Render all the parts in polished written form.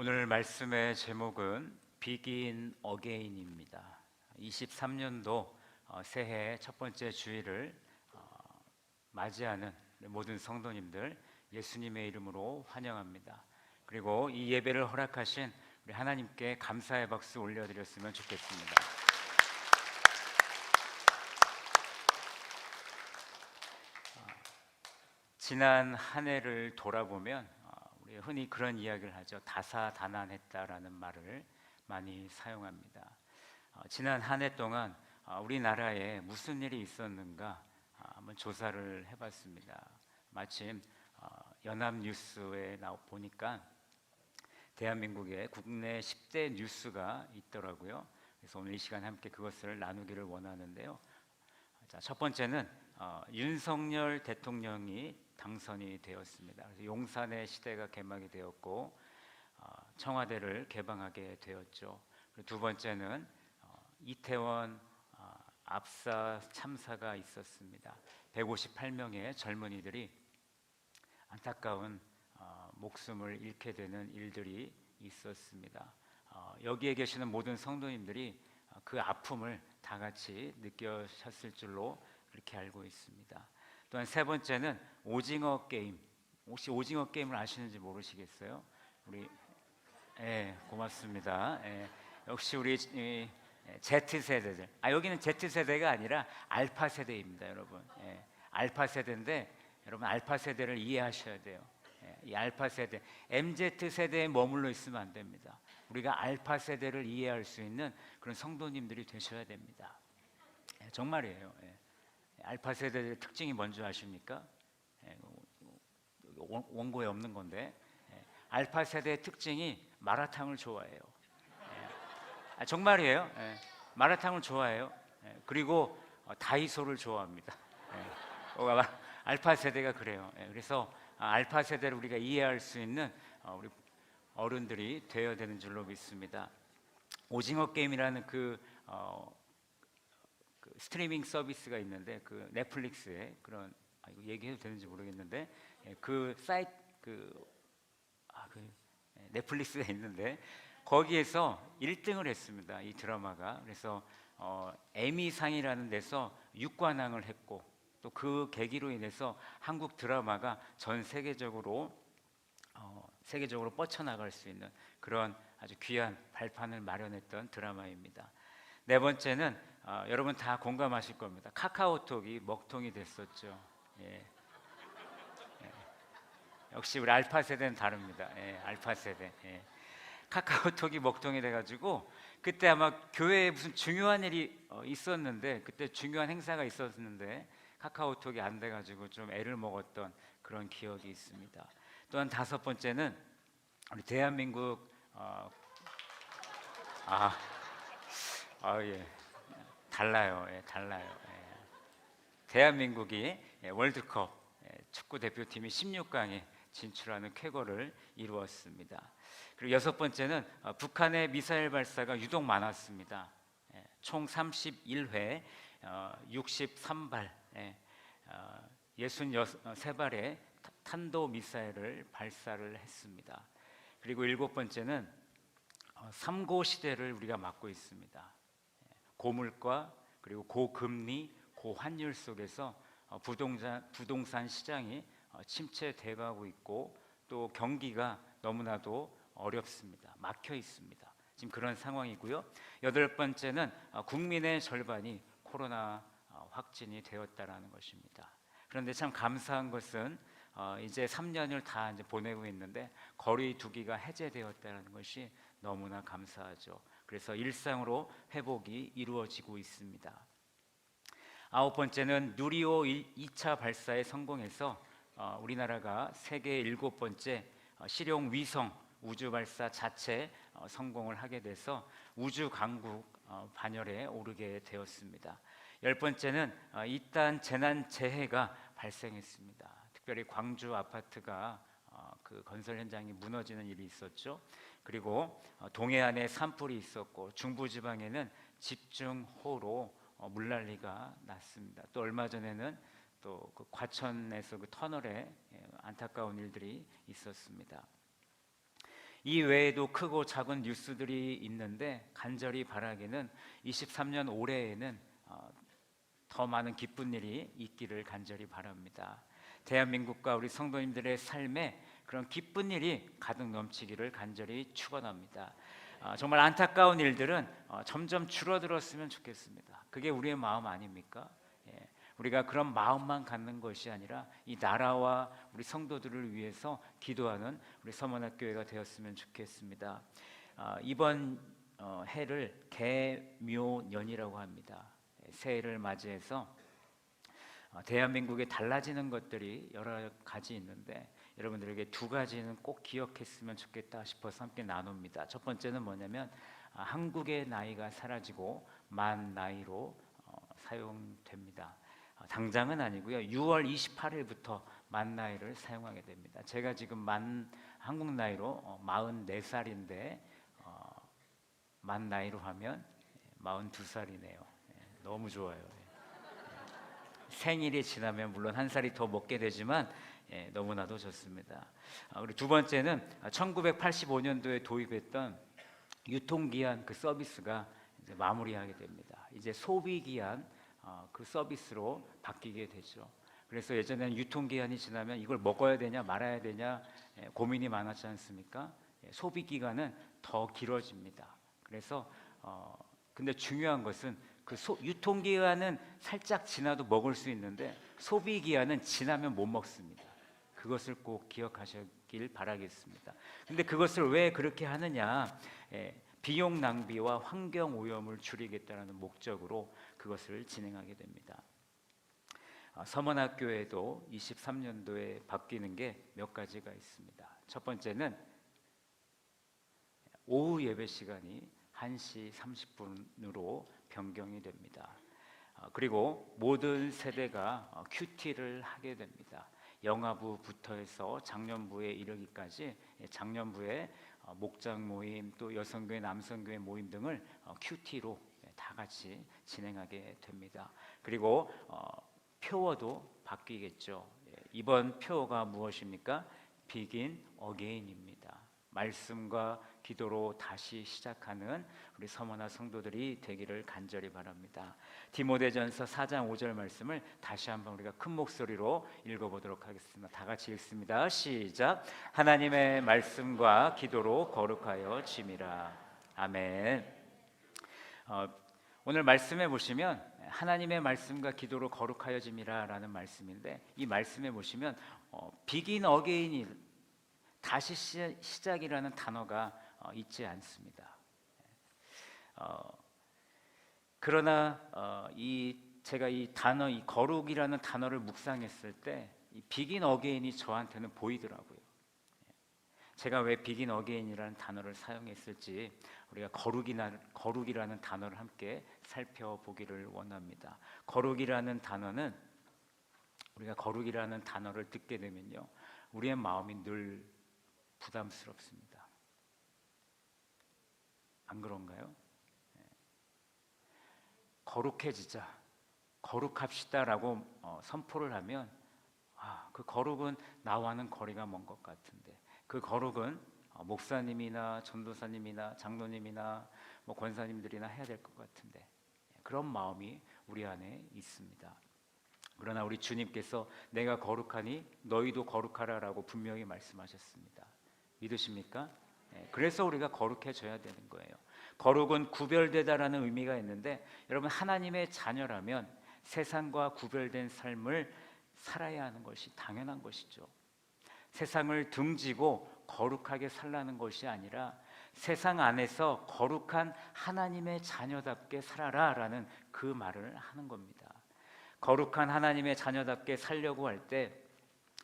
오늘 말씀의 제목은 Begin Again입니다. 23년도 새해 첫 번째 주일을 맞이하는 모든 성도님들 예수님의 이름으로 환영합니다. 그리고 이 예배를 허락하신 우리 하나님께 감사의 박수 올려드렸으면 좋겠습니다. 지난 한 해를 돌아보면 우리 흔히 그런 이야기를 하죠. 다사다난했다라는 말을 많이 사용합니다. 지난 한 해 동안 우리나라에 무슨 일이 있었는가 한번 조사를 해봤습니다. 마침 연합뉴스에 보니까 대한민국의 국내 10대 뉴스가 있더라고요. 그래서 오늘 이 시간에 함께 그것을 나누기를 원하는데요. 자, 첫 번째는 윤석열 대통령이 당선이 되었습니다. 그래서 용산의 시대가 개막이 되었고 청와대를 개방하게 되었죠. 그리고 두 번째는 이태원 압사 참사가 있었습니다. 158명의 젊은이들이 안타까운 목숨을 잃게 되는 일들이 있었습니다. 여기에 계시는 모든 성도님들이 그 아픔을 다 같이 느끼셨을 줄로 그렇게 알고 있습니다. 또한 세 번째는 오징어 게임. 혹시 오징어 게임을 아시는지 모르시겠어요? 우리 고맙습니다. 역시 우리 Z세대들. 여기는 Z세대가 아니라 알파 세대입니다, 여러분. 알파 세대인데 여러분 알파 세대를 이해하셔야 돼요. 이 알파 세대, MZ 세대에 머물러 있으면 안 됩니다. 우리가 알파 세대를 이해할 수 있는 그런 성도님들이 되셔야 됩니다. 정말이에요. 알파 세대의 특징이 뭔지 아십니까? 원고에 없는 건데 알파 세대의 특징이 마라탕을 좋아해요. 정말이에요. 마라탕을 좋아해요. 그리고 다이소를 좋아합니다. 알파 세대가 그래요. 그래서 알파 세대를 우리가 이해할 수 있는 우리 어른들이 되어야 되는 줄로 믿습니다. 오징어 게임이라는 그 스트리밍 서비스가 있는데 그 넷플릭스에 그런 이거 얘기해도 되는지 모르겠는데 그 사이트 넷플릭스가 있는데 거기에서 1등을 했습니다. 이 드라마가. 그래서 에미상이라는 데서 6관왕을 했고 또 그 계기로 인해서 한국 드라마가 전 세계적으로 뻗쳐나갈 수 있는 그런 아주 귀한 발판을 마련했던 드라마입니다. 네 번째는 여러분 다 공감하실 겁니다. 카카오톡이 먹통이 됐었죠. 역시 우리 알파 세대는 다릅니다. 알파 세대. 카카오톡이 먹통이 돼가지고 그때 아마 교회에 무슨 중요한 일이 있었는데 그때 중요한 행사가 있었는데 카카오톡이 안 돼가지고 좀 애를 먹었던 그런 기억이 있습니다. 또한 다섯 번째는 우리 대한민국 달라요. 달라요. 대한민국이 월드컵 축구 대표팀이 16강에 진출하는 쾌거를 이루었습니다. 그리고 여섯 번째는 북한의 미사일 발사가 유독 많았습니다. 총 31회 63발 63발의 탄도미사일을 발사를 했습니다. 그리고 일곱 번째는 삼고 시대를 우리가 맞고 있습니다. 고물가 그리고 고금리 고환율 속에서 부동산 시장이 침체돼 가고 있고 또 경기가 너무나도 어렵습니다. 막혀 있습니다. 지금 그런 상황이고요. 여덟 번째는 국민의 절반이 코로나 확진이 되었다라는 것입니다. 그런데 참 감사한 것은 이제 3년을 다 이제 보내고 있는데 거리 두기가 해제되었다는 것이 너무나 감사하죠. 그래서 일상으로 회복이 이루어지고 있습니다. 아홉 번째는 누리호 2차 발사에 성공해서 우리나라가 세계 7번째 실용 위성 우주 발사 자체 성공을 하게 돼서 우주 강국 반열에 오르게 되었습니다. 열 번째는 이딴 재난 재해가 발생했습니다. 특별히 광주 아파트가 그 건설 현장이 무너지는 일이 있었죠. 그리고 동해안에 산불이 있었고 중부지방에는 집중호우로 물난리가 났습니다. 또 얼마 전에는 또 그 과천에서 그 터널에 안타까운 일들이 있었습니다. 이 외에도 크고 작은 뉴스들이 있는데 간절히 바라기는 23년 올해에는 더 많은 기쁜 일이 있기를 간절히 바랍니다. 대한민국과 우리 성도님들의 삶에 그런 기쁜 일이 가득 넘치기를 간절히 축원합니다. 정말 안타까운 일들은 점점 줄어들었으면 좋겠습니다. 그게 우리의 마음 아닙니까? 예, 우리가 그런 마음만 갖는 것이 아니라 이 나라와 우리 성도들을 위해서 기도하는 우리 서문학교회가 되었으면 좋겠습니다. 이번 해를 개묘년이라고 합니다. 새해를 맞이해서 대한민국에 달라지는 것들이 여러 가지 있는데 여러분들에게 두 가지는 꼭 기억했으면 좋겠다 싶어서 함께 나눕니다. 첫 번째는 뭐냐면 한국의 나이가 사라지고 만 나이로 사용됩니다. 당장은 아니고요. 6월 28일부터 만 나이를 사용하게 됩니다. 제가 지금 한국 나이로 44살인데 만 나이로 하면 42살이네요. 너무 좋아요. 생일이 지나면 물론 한 살이 더 먹게 되지만 너무나도 좋습니다. 그리고 두 번째는 1985년도에 도입했던 유통기한 그 서비스가 이제 마무리하게 됩니다. 이제 소비기한 그 서비스로 바뀌게 되죠. 그래서 예전에는 유통기한이 지나면 이걸 먹어야 되냐 말아야 되냐 고민이 많았지 않습니까? 소비기간은 더 길어집니다. 그래서 근데 중요한 것은 그 유통기한은 살짝 지나도 먹을 수 있는데 소비기한은 지나면 못 먹습니다. 그것을 꼭 기억하시길 바라겠습니다. 근데 그것을 왜 그렇게 하느냐? 비용 낭비와 환경 오염을 줄이겠다는 목적으로 그것을 진행하게 됩니다. 서문학교에도 23년도에 바뀌는 게 몇 가지가 있습니다. 첫 번째는 오후 예배 시간이 1시 30분으로 변경이 됩니다. 그리고 모든 세대가 큐티를 하게 됩니다. 영아부부터 해서 장년부에 이르기까지 장년부에 목장 모임 또 여성교회 남성교회 모임 등을 큐티로 다 같이 진행하게 됩니다. 그리고 표어도 바뀌겠죠. 이번 표어가 무엇입니까? Begin Again입니다. 말씀과 기도로 다시 시작하는 우리 서머나 성도들이 되기를 간절히 바랍니다. 디모데전서 4장 5절 말씀을 다시 한번 우리가 큰 목소리로 읽어보도록 하겠습니다. 다 같이 읽습니다. 시작. 하나님의 말씀과 기도로 거룩하여 짐이라. 아멘. 오늘 말씀에 보시면 하나님의 말씀과 기도로 거룩하여 짐이라 라는 말씀인데 이 말씀에 보시면 Begin Again이 다시 시작이라는 단어가 있지 않습니다. 그러나 제가 이 단어, 이 거룩이라는 단어를 묵상했을 때 이 Begin Again이 저한테는 보이더라고요. 제가 왜 Begin Again이라는 단어를 사용했을지 우리가 거룩이라는 단어를 함께 살펴보기를 원합니다. 거룩이라는 단어는 우리가 거룩이라는 단어를 듣게 되면요, 우리의 마음이 늘 부담스럽습니다. 안 그런가요? 거룩해지자, 거룩합시다라고 선포를 하면 그 거룩은 나와는 거리가 먼 것 같은데 그 거룩은 목사님이나 전도사님이나 장로님이나 권사님들이나 해야 될 것 같은데 그런 마음이 우리 안에 있습니다. 그러나 우리 주님께서 내가 거룩하니 너희도 거룩하라라고 분명히 말씀하셨습니다. 믿으십니까? 그래서 우리가 거룩해져야 되는 거예요. 거룩은 구별되다라는 의미가 있는데 여러분 하나님의 자녀라면 세상과 구별된 삶을 살아야 하는 것이 당연한 것이죠. 세상을 등지고 거룩하게 살라는 것이 아니라 세상 안에서 거룩한 하나님의 자녀답게 살아라라는 그 말을 하는 겁니다. 거룩한 하나님의 자녀답게 살려고 할 때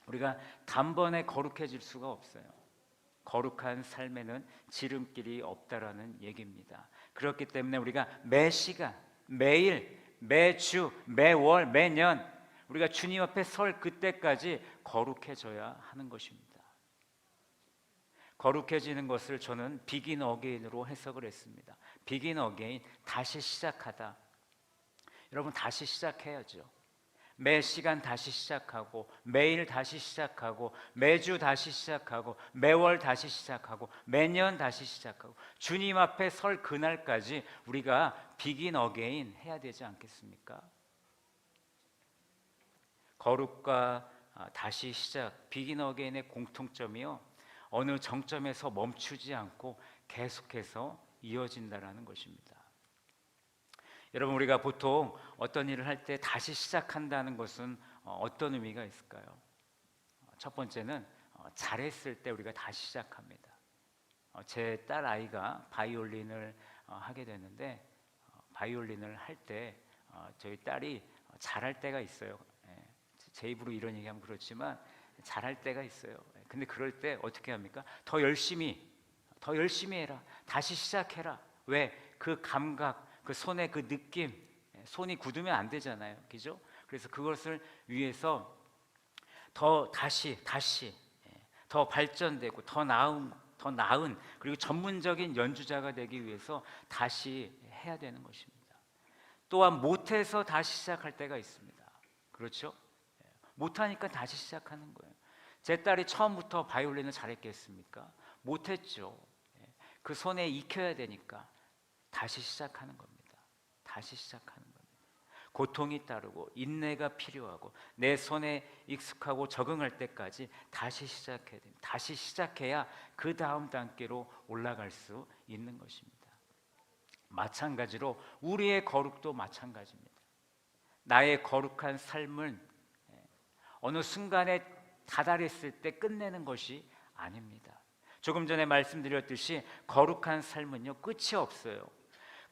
우리가 단번에 거룩해질 수가 없어요. 거룩한 삶에는 지름길이 없다라는 얘기입니다. 그렇기 때문에 우리가 매 시간, 매일, 매주, 매월, 매년 우리가 주님 앞에 설 그때까지 거룩해져야 하는 것입니다. 거룩해지는 것을 저는 Begin Again으로 해석을 했습니다. Begin Again, 다시 시작하다. 여러분 다시 시작해야죠. 매 시간 다시 시작하고, 매일 다시 시작하고, 매주 다시 시작하고, 매월 다시 시작하고, 매년 다시 시작하고, 주님 앞에 설 그날까지 우리가 비긴 어게인 해야 되지 않겠습니까? 거룩과 다시 시작, 비긴 어게인의 공통점이요, 어느 정점에서 멈추지 않고 계속해서 이어진다라는 것입니다. 여러분, 우리가 보통 어떤 일을 할 때 다시 시작한다는 것은 어떤 의미가 있을까요? 첫 번째는 잘했을 때 우리가 다시 시작합니다. 제 딸 아이가 바이올린을 하게 됐는데, 바이올린을 할 때 저희 딸이 잘할 때가 있어요. 예, 제 입으로 이런 얘기하면 그렇지만 잘할 때가 있어요. 근데 그럴 때 어떻게 합니까? 더 열심히 해라. 다시 시작해라. 왜? 그 감각, 그 손의 그 느낌, 손이 굳으면 안 되잖아요. 그죠? 그래서 그것을 위해서 다시 더 발전되고 더 나은 그리고 전문적인 연주자가 되기 위해서 다시 해야 되는 것입니다. 또한 못해서 다시 시작할 때가 있습니다. 그렇죠? 못하니까 다시 시작하는 거예요. 제 딸이 처음부터 바이올린을 잘했겠습니까? 못했죠. 그 손에 익혀야 되니까 다시 시작하는 겁니다. 다시 시작하는 겁니다. 고통이 따르고 인내가 필요하고 내 손에 익숙하고 적응할 때까지 다시 시작해야 됩니다. 다시 시작해야 그 다음 단계로 올라갈 수 있는 것입니다. 마찬가지로 우리의 거룩도 마찬가지입니다. 나의 거룩한 삶은 어느 순간에 다다랐을 때 끝내는 것이 아닙니다. 조금 전에 말씀드렸듯이 거룩한 삶은요, 끝이 없어요.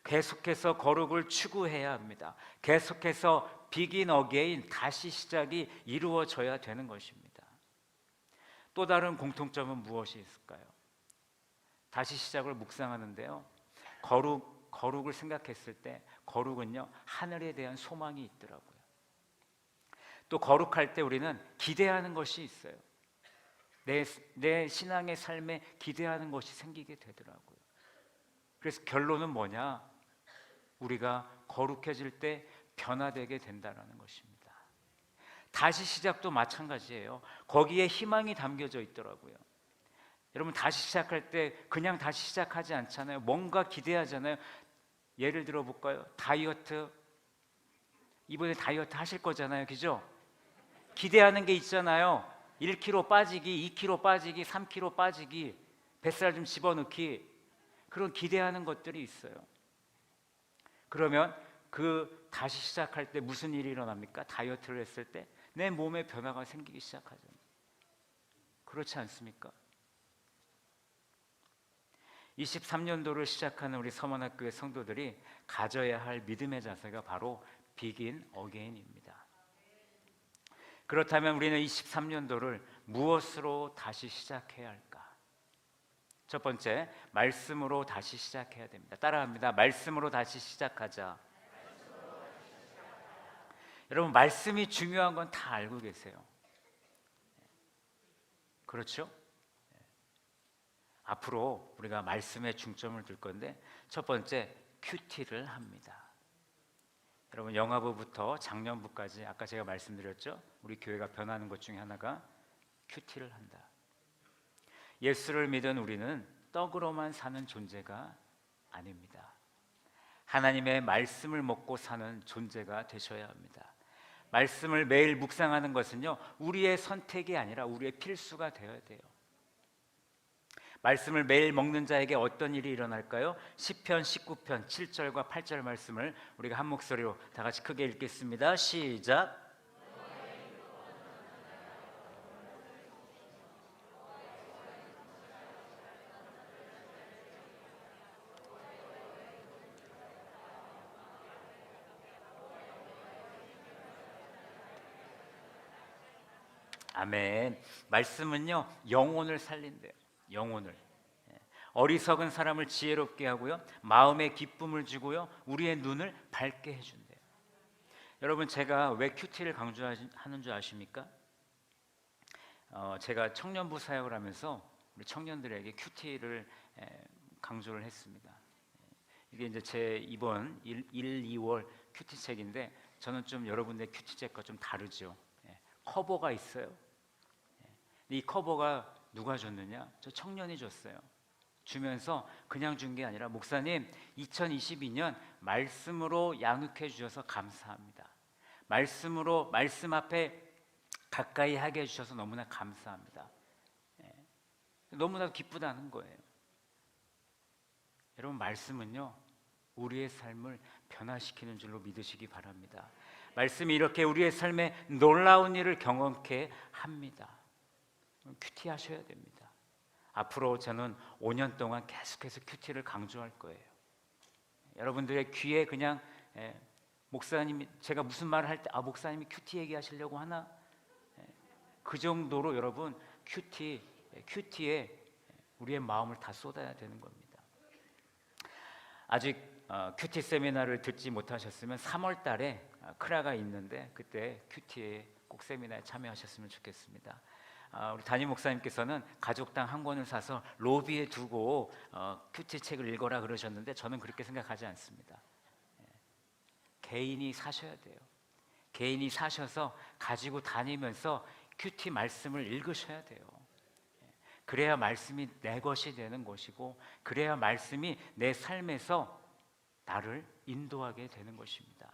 계속해서 거룩을 추구해야 합니다. 계속해서 begin again, 다시 시작이 이루어져야 되는 것입니다. 또 다른 공통점은 무엇이 있을까요? 다시 시작을 묵상하는데요, 거룩을 생각했을 때 거룩은요, 하늘에 대한 소망이 있더라고요. 또 거룩할 때 우리는 기대하는 것이 있어요. 내 신앙의 삶에 기대하는 것이 생기게 되더라고요. 그래서 결론은 뭐냐? 우리가 거룩해질 때 변화되게 된다는 것입니다. 다시 시작도 마찬가지예요. 거기에 희망이 담겨져 있더라고요. 여러분, 다시 시작할 때 그냥 다시 시작하지 않잖아요. 뭔가 기대하잖아요. 예를 들어 볼까요? 다이어트, 이번에 다이어트 하실 거잖아요. 그죠? 기대하는 게 있잖아요. 1kg 빠지기, 2kg 빠지기, 3kg 빠지기, 뱃살 좀 집어넣기, 그런 기대하는 것들이 있어요. 그러면 그 다시 시작할 때 무슨 일이 일어납니까? 다이어트를 했을 때 내 몸에 변화가 생기기 시작하잖아요. 그렇지 않습니까? 23년도를 시작하는 우리 서문학교의 성도들이 가져야 할 믿음의 자세가 바로 begin again입니다. 그렇다면 우리는 23년도를 무엇으로 다시 시작해야 할까? 첫 번째, 말씀으로 다시 시작해야 됩니다. 따라합니다. 말씀으로 다시 시작하자. 여러분, 말씀이 중요한 건 다 알고 계세요. 그렇죠? 앞으로 우리가 말씀에 중점을 둘 건데, 첫 번째, 큐티를 합니다. 여러분, 영화부부터 작년부까지 아까 제가 말씀드렸죠? 우리 교회가 변하는 것 중에 하나가 큐티를 한다. 예수를 믿은 우리는 떡으로만 사는 존재가 아닙니다. 하나님의 말씀을 먹고 사는 존재가 되셔야 합니다. 말씀을 매일 묵상하는 것은요, 우리의 선택이 아니라 우리의 필수가 되어야 돼요. 말씀을 매일 먹는 자에게 어떤 일이 일어날까요? 시편 19편 7절과 8절 말씀을 우리가 한 목소리로 다 같이 크게 읽겠습니다. 시작. 아멘. 말씀은요, 영혼을 살린대요. 영혼을. 어리석은 사람을 지혜롭게 하고요, 마음에 기쁨을 주고요, 우리의 눈을 밝게 해준대요. 여러분, 제가 왜 큐티를 강조하는 줄 아십니까? 제가 청년부 사역을 하면서 우리 청년들에게 큐티를 강조를 했습니다. 이게 이제 제 이번 1, 2월 큐티 책인데, 저는 좀 여러분들의 큐티잭과 좀 다르죠. 커버가 있어요. 이 커버가 누가 줬느냐? 저 청년이 줬어요. 주면서 그냥 준 게 아니라, 목사님 2022년 말씀으로 양육해 주셔서 감사합니다. 말씀 앞에 가까이 하게 해주셔서 너무나 감사합니다. 너무나 기쁘다는 거예요. 여러분, 말씀은요, 우리의 삶을 변화시키는 줄로 믿으시기 바랍니다. 말씀이 이렇게 우리의 삶에 놀라운 일을 경험케 합니다. 큐티 하셔야 됩니다. 앞으로 저는 5년 동안 계속해서 큐티를 강조할 거예요. 여러분들의 귀에 그냥 목사님이 제가 무슨 말을 할 때 목사님이 큐티 얘기하시려고 하나? 그 정도로 여러분 큐티에 우리의 마음을 다 쏟아야 되는 겁니다. 아직 큐티 세미나를 듣지 못하셨으면 3월 달에 크라가 있는데 그때 큐티에 꼭 세미나에 참여하셨으면 좋겠습니다. 우리 담임 목사님께서는 가족당 한 권을 사서 로비에 두고 큐티 책을 읽어라 그러셨는데 저는 그렇게 생각하지 않습니다. 개인이 사셔야 돼요. 개인이 사셔서 가지고 다니면서 큐티 말씀을 읽으셔야 돼요. 그래야 말씀이 내 것이 되는 것이고, 그래야 말씀이 내 삶에서 나를 인도하게 되는 것입니다.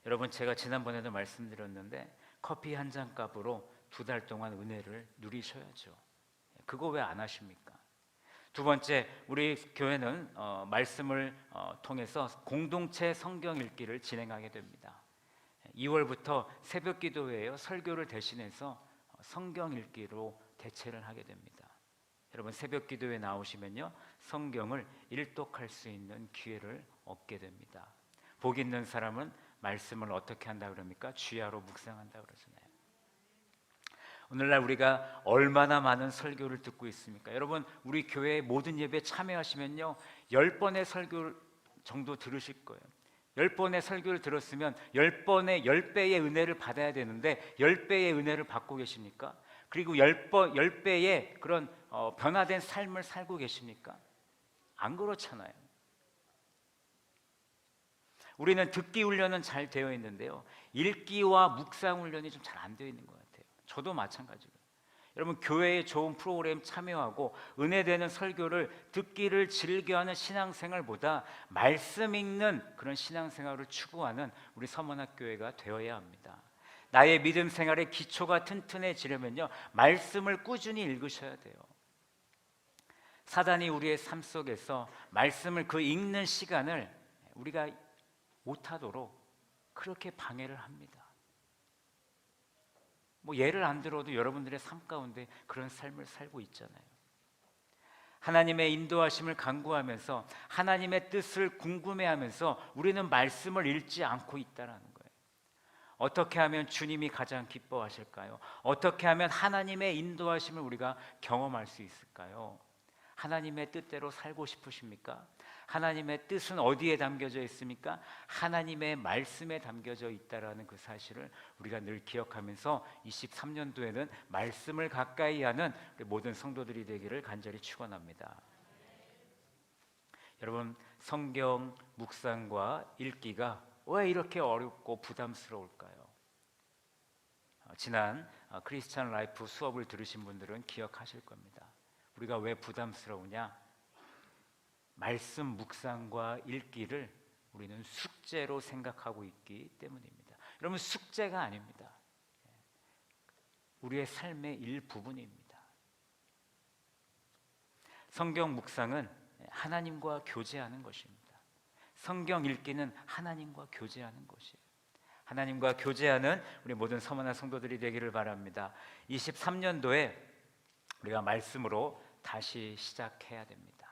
여러분, 제가 지난번에도 말씀드렸는데 커피 한 잔 값으로 2달 동안 은혜를 누리셔야죠. 그거 왜 안 하십니까? 두 번째, 우리 교회는 말씀을 통해서 공동체 성경 읽기를 진행하게 됩니다. 2월부터 새벽 기도회에요, 설교를 대신해서 성경 읽기로 대체를 하게 됩니다. 여러분, 새벽 기도회 나오시면요, 성경을 일독할 수 있는 기회를 얻게 됩니다. 복 있는 사람은 말씀을 어떻게 한다 그럽니까? 주야로 묵상한다 그러잖아요. 오늘날 우리가 얼마나 많은 설교를 듣고 있습니까? 여러분, 우리 교회 모든 예배에 참여하시면요, 10번의 설교 정도 들으실 거예요. 10번의 설교를 들었으면 10번의 10배의 은혜를 받아야 되는데 10배의 은혜를 받고 계십니까? 그리고 10배의 그런 변화된 삶을 살고 계십니까? 안 그렇잖아요. 우리는 듣기 훈련은 잘 되어 있는데요, 읽기와 묵상 훈련이 좀 잘 안 되어 있는 것 같아요. 저도 마찬가지로. 여러분, 교회에 좋은 프로그램 참여하고 은혜되는 설교를 듣기를 즐겨하는 신앙생활보다 말씀 읽는 그런 신앙생활을 추구하는 우리 서문학교회가 되어야 합니다. 나의 믿음 생활의 기초가 튼튼해지려면요, 말씀을 꾸준히 읽으셔야 돼요. 사단이 우리의 삶 속에서 말씀을 그 읽는 시간을 우리가 못하도록 그렇게 방해를 합니다. 뭐 예를 안 들어도 여러분들의 삶 가운데 그런 삶을 살고 있잖아요. 하나님의 인도하심을 간구하면서 하나님의 뜻을 궁금해하면서 우리는 말씀을 읽지 않고 있다라는 거예요. 어떻게 하면 주님이 가장 기뻐하실까요? 어떻게 하면 하나님의 인도하심을 우리가 경험할 수 있을까요? 하나님의 뜻대로 살고 싶으십니까? 하나님의 뜻은 어디에 담겨져 있습니까? 하나님의 말씀에 담겨져 있다라는 그 사실을 우리가 늘 기억하면서 23년도에는 말씀을 가까이 하는 우리 모든 성도들이 되기를 간절히 축원합니다. 여러분, 성경 묵상과 읽기가 왜 이렇게 어렵고 부담스러울까요? 지난 크리스찬 라이프 수업을 들으신 분들은 기억하실 겁니다. 우리가 왜 부담스러우냐? 말씀 묵상과 읽기를 우리는 숙제로 생각하고 있기 때문입니다. 여러분, 숙제가 아닙니다. 우리의 삶의 일부분입니다. 성경 묵상은 하나님과 교제하는 것입니다. 성경 읽기는 하나님과 교제하는 것이에요. 하나님과 교제하는 우리 모든 서머나 성도들이 되기를 바랍니다. 23년도에 우리가 말씀으로 다시 시작해야 됩니다.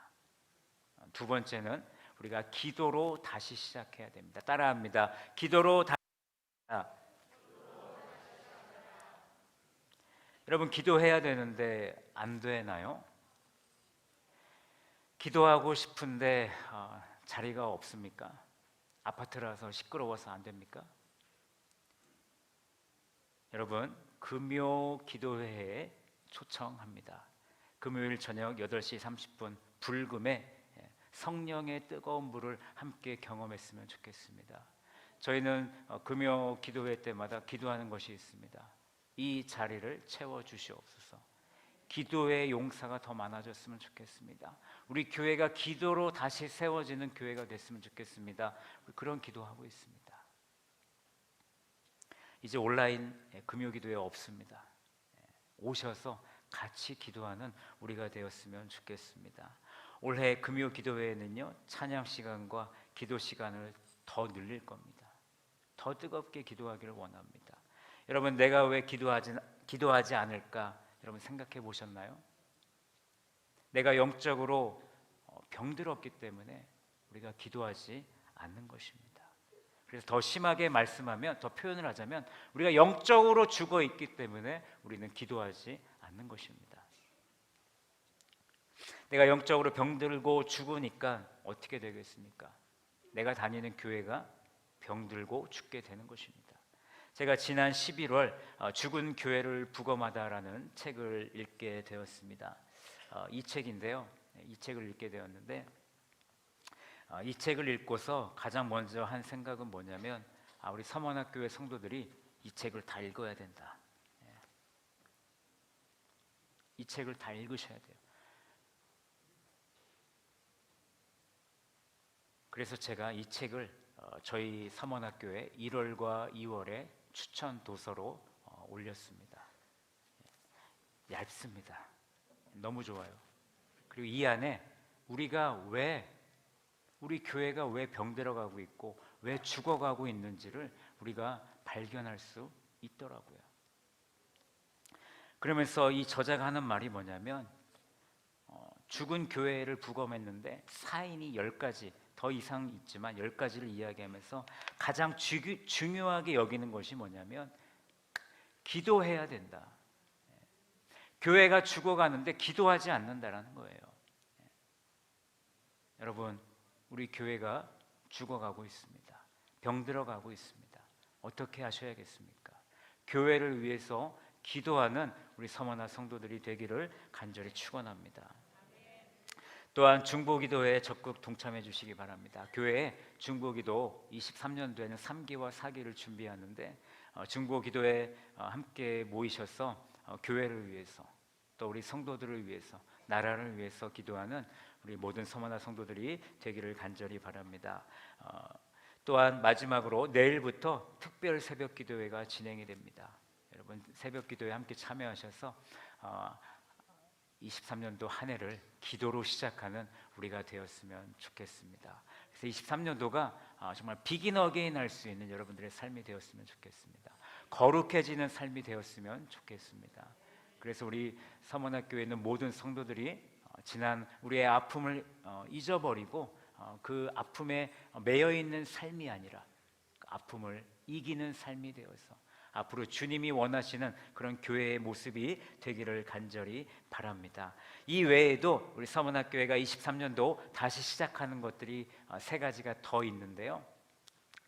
두 번째는 우리가 기도로 다시 시작해야 됩니다. 따라합니다. 기도로 다시. 여러분, 기도해야 되는데 안 되나요? 기도하고 싶은데 자리가 없습니까? 아파트라서 시끄러워서 안 됩니까? 여러분, 금요 기도회에 초청합니다. 금요일 저녁 8시 30분 불금에 성령의 뜨거운 불을 함께 경험했으면 좋겠습니다. 저희는 금요 기도회 때마다 기도하는 것이 있습니다. 이 자리를 채워 주시옵소서. 기도의 용사가 더 많아졌으면 좋겠습니다. 우리 교회가 기도로 다시 세워지는 교회가 됐으면 좋겠습니다. 그런 기도하고 있습니다. 이제 온라인 금요 기도회 없습니다. 오셔서 같이 기도하는 우리가 되었으면 좋겠습니다. 올해 금요 기도회에는요, 찬양 시간과 기도 시간을 더 늘릴 겁니다. 더 뜨겁게 기도하기를 원합니다. 여러분, 내가 왜 기도하지 않을까 여러분 생각해 보셨나요? 내가 영적으로 병들었기 때문에 우리가 기도하지 않는 것입니다. 그래서 더 심하게 말씀하면, 더 표현을 하자면 우리가 영적으로 죽어 있기 때문에 우리는 기도하지 않는 것입니다. 내가 영적으로 병들고 죽으니까 어떻게 되겠습니까? 내가 다니는 교회가 병들고 죽게 되는 것입니다. 제가 지난 11월 죽은 교회를 부검하다라는 책을 읽게 되었습니다. 이 책인데요. 이 책을 읽게 되었는데 이 책을 읽고서 가장 먼저 한 생각은 뭐냐면 우리 서문학교의 성도들이 이 책을 다 읽어야 된다. 이 책을 다 읽으셔야 돼요. 그래서 제가 이 책을 저희 서문학교에 1월과 2월에 추천 도서로 올렸습니다. 얇습니다. 너무 좋아요. 그리고 이 안에 우리 교회가 왜 병들어가고 있고 왜 죽어가고 있는지를 우리가 발견할 수 있더라고요. 그러면서 이 저자가 하는 말이 뭐냐면 죽은 교회를 부검했는데 사인이 10가지, 더 이상 있지만 10가지를 이야기하면서 가장 중요하게 여기는 것이 뭐냐면 기도해야 된다. 교회가 죽어가는데 기도하지 않는다라는 거예요. 여러분, 우리 교회가 죽어가고 있습니다. 병들어가고 있습니다. 어떻게 하셔야겠습니까? 교회를 위해서 기도하는 우리 서머나 성도들이 되기를 간절히 축원합니다. 또한 중보기도에 적극 동참해 주시기 바랍니다. 교회에 중보기도 23년도에는 3기와 4기를 준비하는데 중보기도에 함께 모이셔서 교회를 위해서 또 우리 성도들을 위해서 나라를 위해서 기도하는 우리 모든 서머나 성도들이 되기를 간절히 바랍니다. 또한 마지막으로 내일부터 특별 새벽 기도회가 진행이 됩니다. 여러분 새벽 기도회 함께 참여하셔서 23년도 한 해를 기도로 시작하는 우리가 되었으면 좋겠습니다. 그래서 23년도가 정말 비긴 어게인 할 수 있는 여러분들의 삶이 되었으면 좋겠습니다. 거룩해지는 삶이 되었으면 좋겠습니다. 그래서 우리 서문학교에 있는 모든 성도들이 지난 우리의 아픔을 잊어버리고 그 아픔에 매여 있는 삶이 아니라 그 아픔을 이기는 삶이 되어서 앞으로 주님이 원하시는 그런 교회의 모습이 되기를 간절히 바랍니다. 이 외에도 우리 서문학교회가 23년도 다시 시작하는 것들이 3가지가 더 있는데요.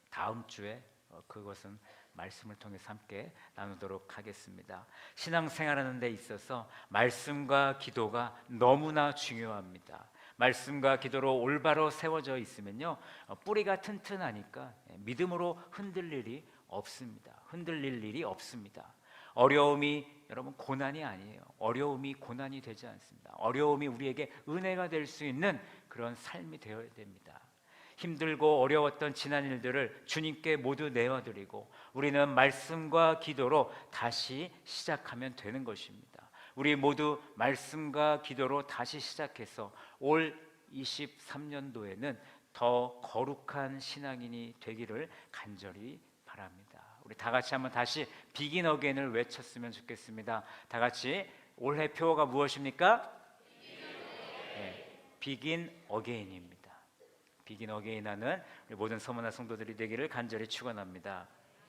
다음 주에 그것은 말씀을 통해서 함께 나누도록 하겠습니다. 신앙생활하는 데 있어서 말씀과 기도가 너무나 중요합니다. 말씀과 기도로 올바로 세워져 있으면요, 뿌리가 튼튼하니까 믿음으로 흔들릴 일이 없습니다. 어려움이 여러분 고난이 아니에요. 어려움이 고난이 되지 않습니다. 어려움이 우리에게 은혜가 될 수 있는 그런 삶이 되어야 됩니다. 힘들고 어려웠던 지난 일들을 주님께 모두 내어드리고 우리는 말씀과 기도로 다시 시작하면 되는 것입니다. 우리 모두 말씀과 기도로 다시 시작해서 올 23년도에는 더 거룩한 신앙인이 되기를 간절히 바랍니다. 우리 다 같이 한번 다시 비긴 어게인을 외쳤으면 좋겠습니다. 다 같이 올해 표어가 무엇입니까? 비긴 어게인입니다. 비긴 어게인 하는 우리 모든 서머나 성도들이 되기를 간절히 축원합니다.